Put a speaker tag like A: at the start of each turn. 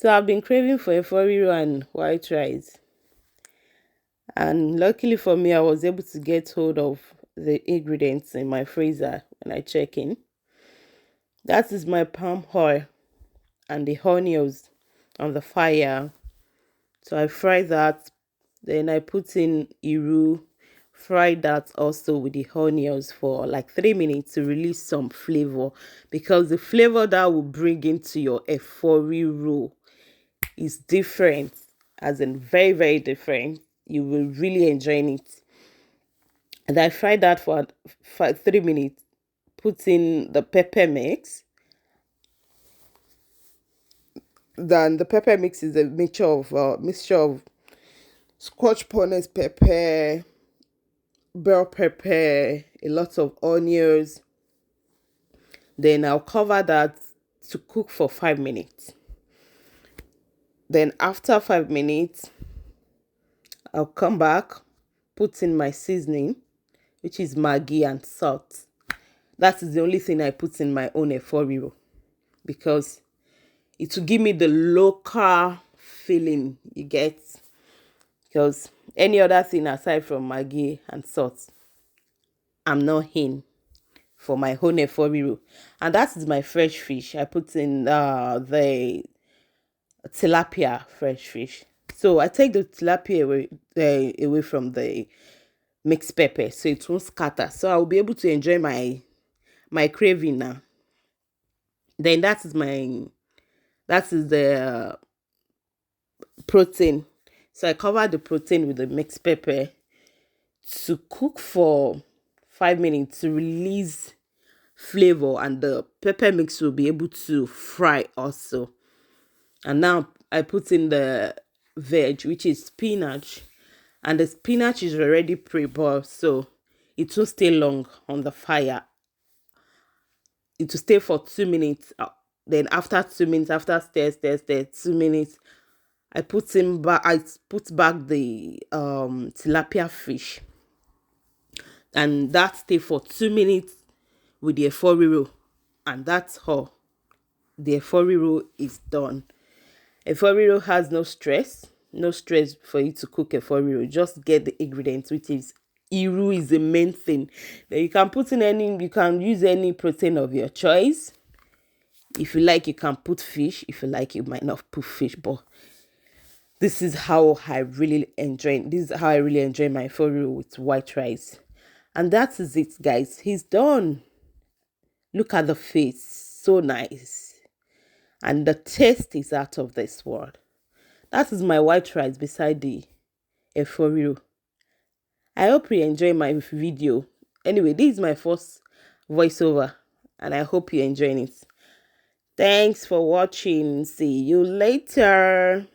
A: So I've been craving for eforiro and white rice, and luckily for me, I was able to get hold of the ingredients in my freezer when I check in. That is my palm oil and the onions on the fire. So I fry that, then I put in iru, fry that also with the onions for like 3 minutes to release some flavor, because the flavor that will bring into your eforiro is different, as in very, very different. You will really enjoy it. And I fried that for 3 minutes, put in the pepper mix. Then the pepper mix is a mixture of scotch bonnet pepper, bell pepper, a lot of onions. Then I'll cover that to cook for 5 minutes. Then after 5 minutes, I'll come back, put in my seasoning, which is Maggi and salt. That is the only thing I put in my own eforiro, because it will give me the local feeling you get. Because any other thing aside from Maggi and salt, I'm not in for my own eforiro. And that is my fresh fish. I put in the tilapia fresh fish. So I take the tilapia away from the mixed pepper, so it won't scatter. So I'll be able to enjoy my craving now. Then that is the protein. So I cover the protein with the mixed pepper to cook for 5 minutes to release flavor, and the pepper mix will be able to fry also. And now I put in the veg, which is spinach, and the spinach is already pre-boiled, so it will stay long on the fire. It will stay for 2 minutes. Then after 2 minutes, after stir 2 minutes, I put back the tilapia fish, and that stay for 2 minutes with the eforiro, and that's all. The eforiro is done. Eforiro has no stress for you to cook eforiro. Just get the ingredients, which is iru is the main thing. Then you can use any protein of your choice. If you like, you can put fish. If you like, you might not put fish, but this is how I really enjoy my eforiro with white rice. And that is it, guys. He's done. Look at the face, so nice, and the taste is out of this world. That is my white rice beside the eforiro. I hope you enjoy my video. Anyway, this is my first voiceover, and I hope you're enjoying it. Thanks for watching. See you later.